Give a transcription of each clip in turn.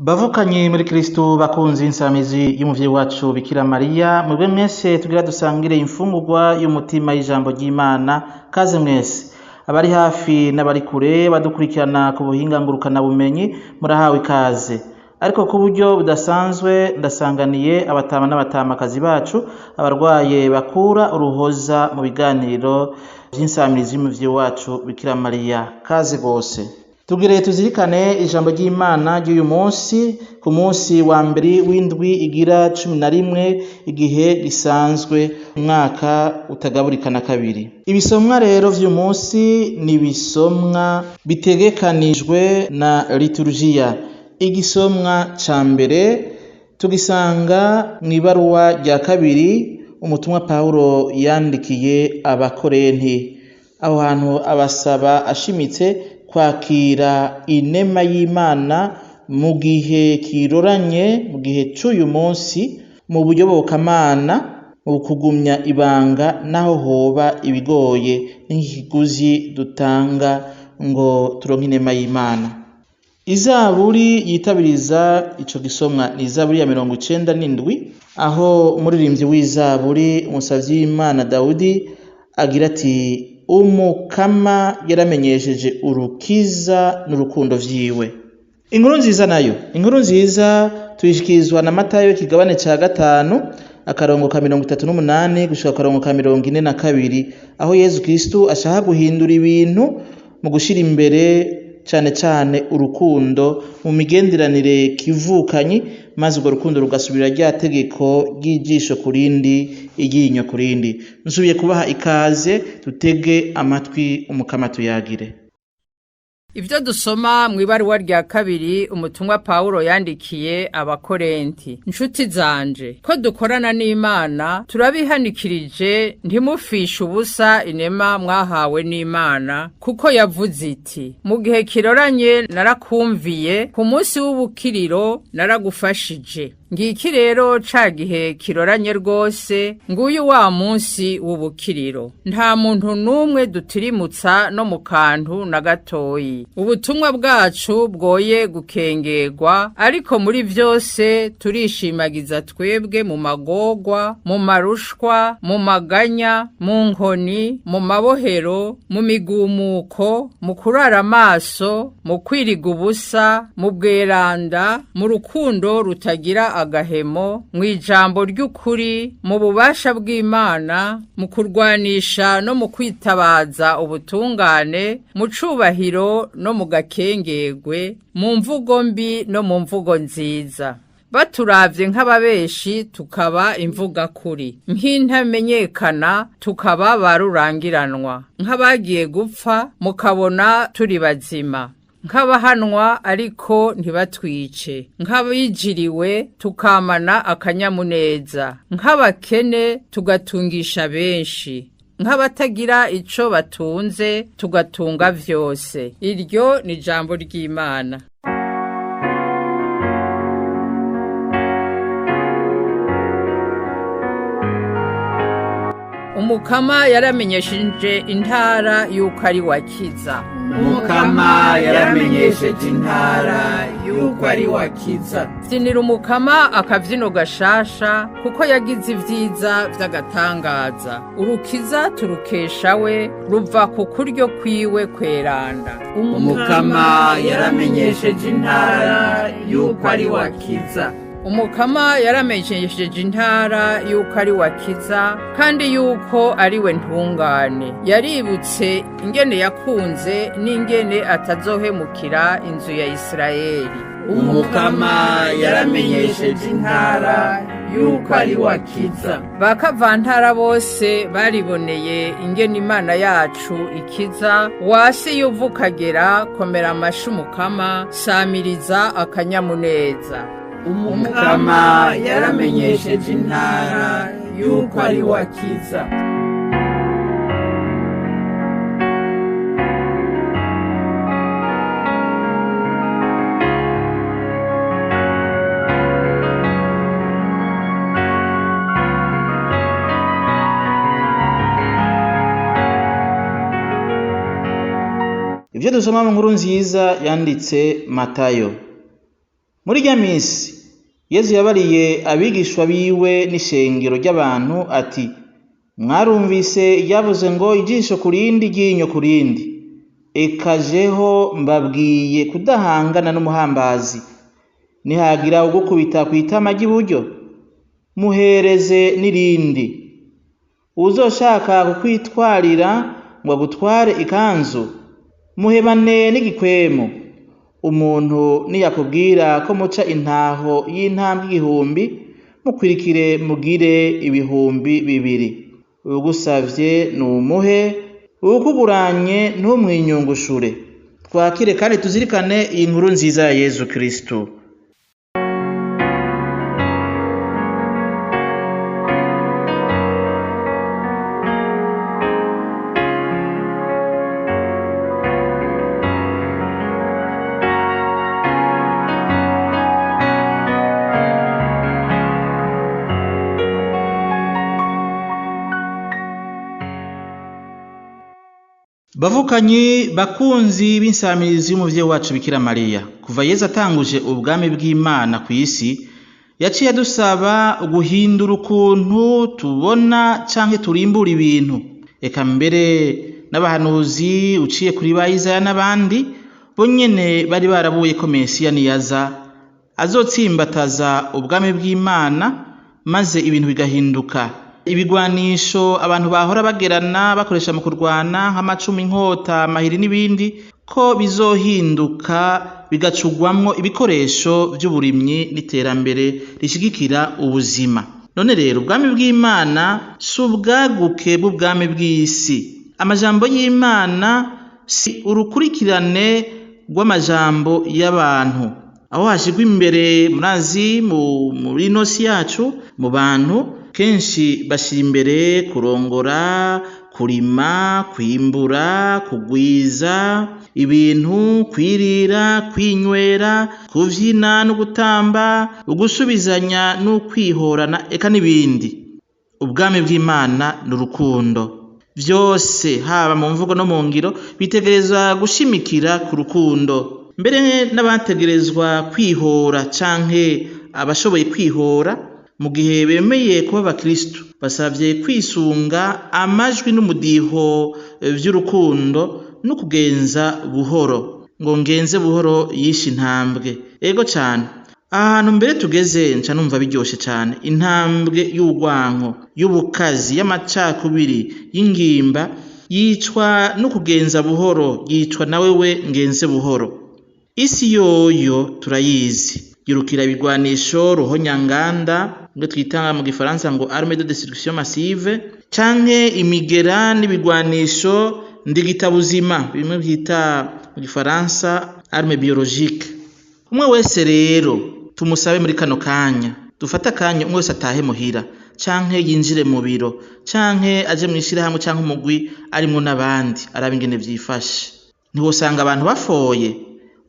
Bavukanye muri Kristo bakunzi insamizi y'umuvyeyi wacu Bikira Mariya, mwebwe mwese tugira dusangire imfungurwa y'umutima y'ijambo ry'Imana. Kaze mwese abari hafi n'abari kure badukurikirana ku buhinga ngurukana bumenyi, murahawe ikaze. Ariko ku buryo budasanzwe ndasanganiye abatama n'abatamakazi bacu, abarwaye bakura uruhoza mu biganiro vy'insamirizi y'umuvyeyi wacu Bikira Mariya. Kaze bose. Tugire tuzirikane ijambo ry'Imana ry'uyu munsi, ku munsi wa mbere w'indwi igira 11 igihe gisanzwe umwaka utagaburika na kabiri. Ibisomwa rero vy'uyu munsi ni ibisomwa bitegekanijwe na liturujia. Igisomwa ca mbere tugisanga mw'ibaruwa rya kabiri umutumwa Pawulo yandikiye abakorenti. Aho hantu abasaba ashimitse kwakira inema y'Imana mu gihe kiroranye, mu gihe c'uyu munsi, mu buryo bokamana, mu kugumya ibanga naho hoba ibigoye, n'ikiguzi dutanga ngo turonke inema y'Imana. Izaburi yitabiriza ico gisomwa ni izaburi ya 97, aho umuririmbyi w'izaburi umusavyi w'Imana Dawudi agira ati: Umukama yaramenyesheje urukiza n'urukundo vyiwe. Inkuru nziza nayo, inkuru nziza tuyishikirizwa na Matayo ikigabane ca 5 akarongo ka 38 gushika akarongo ka 42, aho Yezu Kristo ashaka guhindura ibintu mu gushira imbere cane cane urukundo mu migenderanire kivukanyi, maze urwo rukundo rugasubira rya tegeko ry'ijisho kurindi, iryinyo kurindi. Nsubiye kubaha ikaze, dutege amatwi umukama tuyagire. Ivyo dusoma mw'ibaruwa rya kabiri umutumwa Pawulo yandikiye abakorenti. Nshuti zanje, ko dukorana n'Imana turabihanikirije ntimufishe ubusa inema mwahawe n'Imana, kuko yavuze iti: mu gihe kiroranye narakumviye, ku munsi w'ubukiriro naragufashije. Ngiki rero ca gihe kiroranye rwose, nguyu wa munsi w'ubukiriro. Nta muntu numwe dutirimutsa no mu kantu na gatoyi. Ubutumwa bwacu bwoye gukengerwa, ariko muri vyose turishimagiza twebwe mu magorwa, mu marushwa, mu maganya, mu nkoni, mu mabohero, mu migumuko, mu kurara amaso, mu kwiriga ubusa, mu bweranda, mu rukundo rutagira agahemo, mw'ijambo ry'ukuri, mu bubasha bw'Imana, mu kurwanisha no mu kwitabaza ubutungane, mu cubahiro no mu gakengerwe, mu mvugo mbi no mu mvugo nziza. Baturavye nk'ababeshi tukaba imvuga kuri, nk'intamenyekana tukaba barurangiranwa, nk'abagiye gupfa mukabona turi bazima, nk'abahanwa ariko ntibatwice, nk'abijiriwe tukamana akanyamuneza, nk'abakene tugatungisha benshi, nk'abatagira ico batunze tugatunga vyose. Iryo ni ijambo ry'Imana. Umukama yaramenyesheje intara yuko ari wakiza. Umukama yaramenyesheje intara yuko ari wakiza. Zinira umukama akavyino gashasha, kuko yagize ivyiza vy'agatangaza. Urukiza turukesha we, ruva ku kuryo kwiwe kweranda. Umukama yaramenyesheje intara yuko ari wakiza. Umukama yaramenyesheje intara yuko ari wakiza, kandi yuko ari we ntungane. Yaributse ingene yakunze n'ingene atazohemukira inzu ya Isirayeli. Umukama yaramenyesheje intara yuko ari wakiza. Bakavantara bose bariboneye ingene Imana yacu ikiza. Wasi yuvukagera, komera amashi umukama, samiriza akanyamuneza. Umukama yaramenyesheje intara yuko ari wakiza. Ivyo dusoma mu nkuru nziza yanditse Matayo. Muri rya minsi Yesu yabariye abigishwa biwe n'ishengero ry'abantu ati: mwarumvise ryavuze ngo ijisho ku rindi ryinyo ku rindi. Eka jeho mbabwiye kudahangana n'umuhambazi. Nihagira ugukubita kw'itama ry'iburyo, muhereze n'irindi. Uzoshaka kukwitwarira ngo agutware ikanzu, muhebane n'igikwemo. Umuntu niyakubwira ko muca intaho y'intambwe 1000, mukwirikire mugire 2,000. Ugusavye numuhe, ukuguranye ntumwinyungushure. Twakire kandi tuzirikane iyi nkuru nziza ya Yesu Kristo. Bavukanyi bakunzi b'insamirizi y'umuvyeyi wacu Bikira Mariya, kuva Yesu atanguje ubwami bw'Imana ku isi, yaciye adusaba guhindura ukuntu tubona canke turimbura ibintu. Eka mbere n'abahanuzi uciye kuri ba Isaya n'abandi, bo nyene bari barabuye ko Mesiya niyaza azotsimbataza ubwami bw'Imana maze ibintu bigahinduka. Ibigwanisho abantu bahora bagerana bakoresha mu kurwana nk'amacumu, inkota, amahiri n'ibindi, ko bizohinduka bigacugwamwo ibikoresho vy'uburimyi n'iterambere rishigikira ubuzima. None rero ubwami bw'Imana si ubwaguke bw'ubwami bw'isi. Amajambo y'Imana si urukurikirane rw'amajambo y'abantu. Aho hashigwa imbere murazi muri nosi yacu mu bantu kenshi bashira imbere kurongora, kurima, kwimbura, kugwiza ibintu, kwirira, kwinywera, kuvyina no gutamba, ugusubizanya no kwihorana, eka n'ibindi. Ubwami bw'Imana n'urukundo. Vyose haba mu mvugo no mu ngiro bitegerezwa gushimikira ku rukundo. Mbere n'abategerezwa kwihora canke abashoboye kwihora mu gihe bemeye kuba abakristo, basavye kwisunga amajwi n'umudiho vy'urukundo no kugenza buhoro. Ngo ngenze buhoro yishe intambwe. Ego cane, ahantu mbere tugeze nca numva biryoshe cane. Intambwe y'urwanko, y'ubukazi, y'amacakubiri, y'ingimba yicwa no kugenza buhoro, yicwa nawe we ngenze buhoro. Isi yoyo turayizi, yirukira ibigwanisho ruhonyanganda, ngo twita mu gifaransa ngo arme de destruction massive, canke imigera n'ibigwanisho ndigitabuzima, bimwe byita mu gifaransa arme biologique. Umwe wese rero tumusabe muri kano kanya, dufata kanya umwe wese atahe muhira, canke yinjire mu biro, canke aje mwishirahamwe canke umugwi arimwo n'abandi, araba ingene vyifashe. Ntiwosanga abantu bafoye,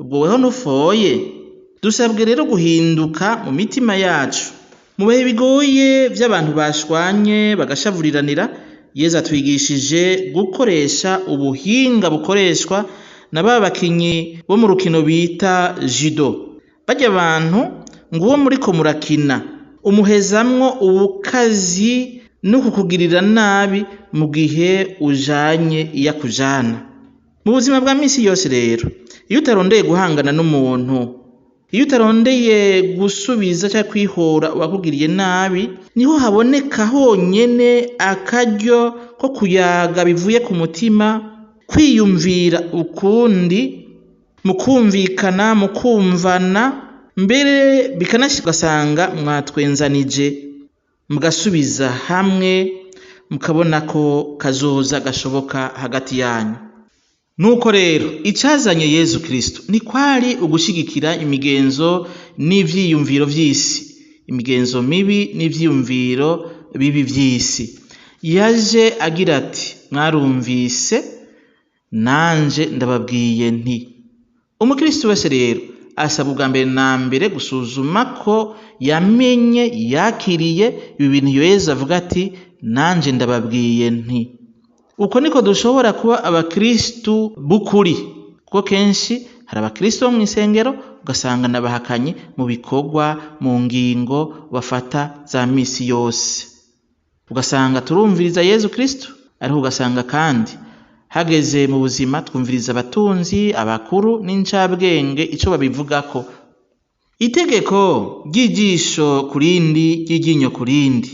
ubwo weho nufoye. Dusabwe rero guhinduka mu mitima yacu. Mu bihe bigoye vy'abantu bashwanye bagashavuriranira, Yesu atwigishije gukoresha ubuhinga bukoreshwa na babakinyi bo mu rukino bita judo. Barya abantu ngo uwo muriko murakina umuhezamwo ubukazi no kukugirira nabi mu gihe ujanye iyakujana. Mu buzima bwa misi yose rero, iyo utarondeye guhangana n'umuntu, iyo utarondeye gusubiza cyangwa kwihora uwakugiriye nabi, niho haboneka honyene akaryo ko kuyaga bivuye ku mutima, kwiyumvira ukundi, mu kumvikana, mu kumvana, mbere bikanashigasanga mwatwenzanije, mugasubiza hamwe, mukabona ko kazoza gashoboka hagati yanyu. Nuko rero icazanye Yesu Kristo ni kwari ugushigikira imigenzo n'ivyiyumviro vy'isi, imigenzo mibi n'ivyiyumviro bibi vy'isi. Yaje agira ati: mwarumvise, nanje ndababwiye nti. Umukristo wese rero asaba ubwa mbere na mbere gusuzuma ko yamenye, yakiriye ibi bintu Yesu avuga ati nanje ndababwiye nti. Uko niko dushobora kuba abakristu b'ukuri, kuko kenshi hari abakristo bo mw'isengero ugasanga nabahakanye mu bikorwa, mu ngingo bafata za misi yose. Ugasanga turumviriza Yezu Kristo, ariko ugasanga kandi hageze mu buzima twumviriza abatunzi, abakuru n'incabwenge ico babivugako. Itegeko ry'ijisho kurindi, ry'iryinyo kurindi,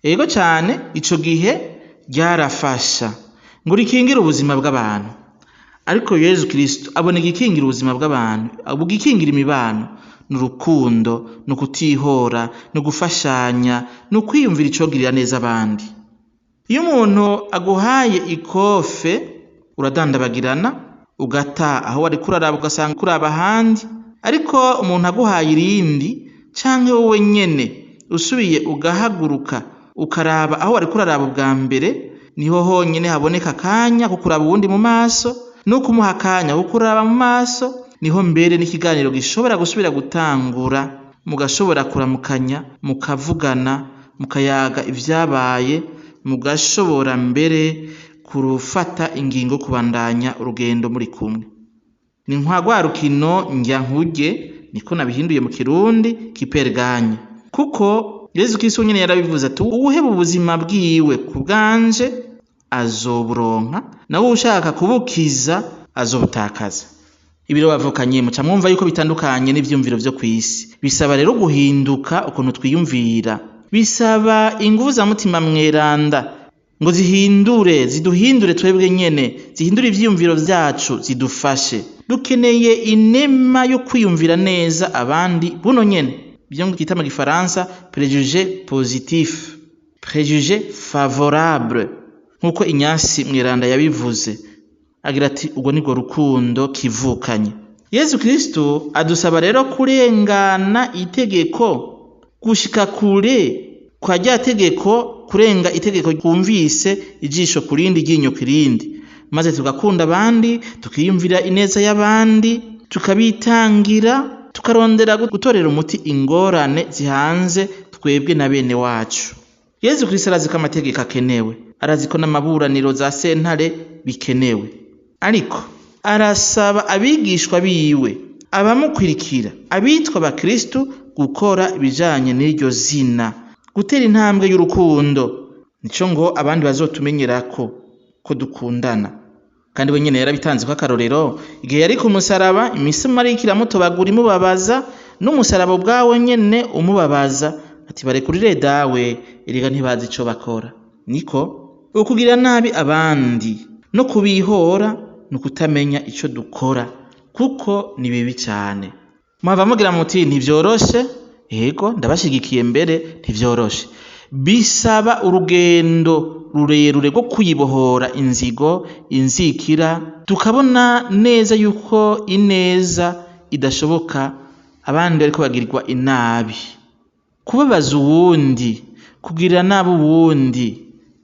ego cane ico gihe ryarafasha ngo rikingira ubuzima bw'abantu. Ariko Yezu Kristo abona igikingira ubuzima bw'abantu, igikingira imibano n'urukundo, no kutihora, no gufashanya, no kwiyumvira icogirira neza abandi. Iyo umuntu aguhaye ikofe uradandabagirana ugata aho wari kuraraba ugasanga kuraba ahandi, ariko umuntu aguhaye irindi canke wowe nyene usubiye ugahaguruka ukaraba aho wari kuraraba ubwa mbere, niho honyene haboneka akanya ko kuraba uwundi mu maso, no kumuha akanya ko kuraba mu maso, niho mbere n'ikiganiro gishobora gusubira gutangura, mugashobora kuramukanya, mukavugana, mukayaga ivyabaye, mugashobora mbere kurufata ingingo kubandanya urugendo muri kumwe. Ni nka rwa rukino njya nkurye, niko nabihinduye mu Kirundi, kiperganye. Kuko Yezu Kristo nyene yarabivuze ati uwuheba ubuzima bwiwe ku bwanje azoburonka, nawe ushaka kubukiza azobutakaza. Ibiro bavukanye muca mwumva yuko bitandukanye n'ivyumviro vyo kw'isi. Bisaba rero guhinduka ukuntu twiyumvira, bisaba inguvu za mutima mweranda ngo ziduhindure twebwe nyene, zihindure ivyiyumviro vyacu, zidufashe. Dukeneye inema yo kwiyumvira neza abandi buno nyene, byo twita mu Gifaransa préjugé positif, préjugé favorable, nkuko Inyasi mweranda yabivuze, agira ati ubwo nibwo rukundo kivukanye. Yezu Kristo adusaba rero kurengana itegeko, gushika kure kwa rya tegeko, kurenga itegeko kumvise ijisho kurindi, iryinyo kurindi, maze tugakunda abandi, tukiyumvira ineza y'abandi, tukabitangira, tukarondera gutorera umuti ingorane zihanze twebwe na bene wacu. Yezu Kristo arazi ko amategeko akenewe, arazi ko n'amaburaniro za sentare bikenewe, ariko arasaba abigishwa biwe, abamukurikira, abitwa abakristo gukora ibijanye n'iryo zina, gutera intambwe y'urukundo. Nico ngo abandi bazotumenyerako ko dukundana. Kandi we nyene yarabitanze ko akarorero, igihe yari ku musaraba, imisumari ikiramutobagura imubabaza, n'umusaraba ubwawe nyene umubabaza, ati barekurire dawe, erega ntibazi ico bakora. Niko ukugira nabi abandi no kubihora no kutamenya ico dukora, kuko ni bibi cyane. Mwava mugira muti ntivyoroshe, ego ndabashigikiye mbere ntivyoroshe. Bisaba urugendo rurerure rwo kuyibohora inzigo, inzikira, tukabona neza yuko ineza idashoboka abandi ariko bagirirwa inabi. Kubabaza uwundi, kugirira nabi uwundi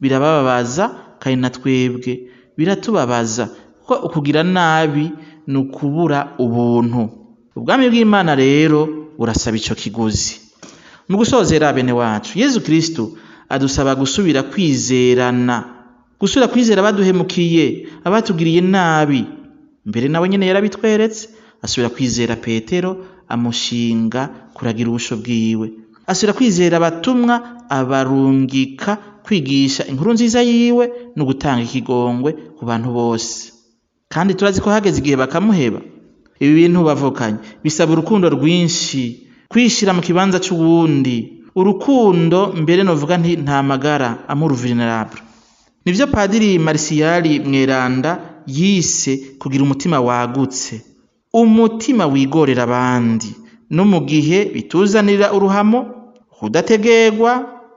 birababaza, kandi na twebwe biratubabaza, kuko ukugira nabi ni ukubura ubuntu. Ubwami bw'Imana rero burasaba ico kiguzi. Mu gusozera bene wacu, Yezu Kristo adusaba gusubira kwizerana, gusubira kwizera abaduhemukiye, abatugiriye nabi. Mbere nawe nyene yarabitweretse, asubira kwizera Petero, amushinga kuragira ubusho bwiwe. Asubira kwizera abatumwa, abarungika kwigisha inkuru nziza yiwe no gutanga ikigongwe ku bantu bose. Kandi turazi ko hageze igihe bakamuheba. Ibi bintu bavukanye bisaba urukundo rwinshi, kwishira mu kibanza c'uwundi, urukundo mbere novuga nti nta magara, amour vulnérable. Nivyo Padiri Marciali mweranda yise kugira umutima wagutse, umutima wigorera abandi, no mu gihe bituzanira uruhamo, kudategerwa,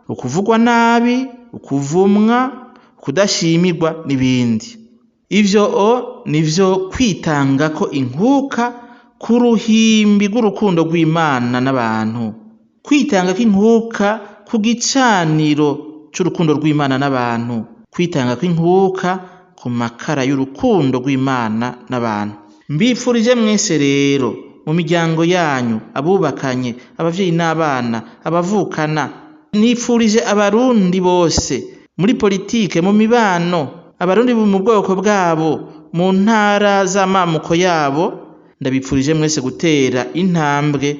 ukuvugwa nabi, ukuvumwa, kudashimirwa n'ibindi. Ivyo nivyo kwitanga ko inkuka ku ruhimbi rw'urukundo rw'Imana n'abantu, kwitanga k'inkuka ku gicaniro c'urukundo rw'Imana n'abantu, kwitanga kw'inkuka ku makara y'urukundo rw'Imana n'abantu. Mbifurije mwese rero mu miryango yanyu, abubakanye, abavyeyi n'abana, abavukana, nifurije abarundi bose muri politike, mu mibano, abarundi mu bwoko bwabo, mu ntara z'amamuko yabo, ndabipfurije mwese gutera intambwe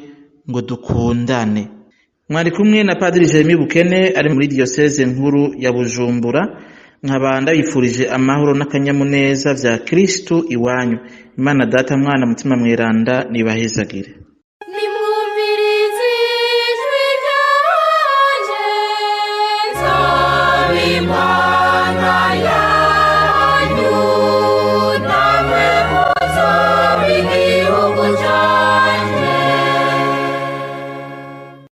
ngo dukundane. Mwari kumwe na Padiri Jeremy Bukene ari muri diocese nkuru ya Bujumbura, nkaba ndabipfurije amahoro n'akanyamuneza vya Kristu iwanyu. Imana Data, Mwana, Mutima Mweranda nibahezagire.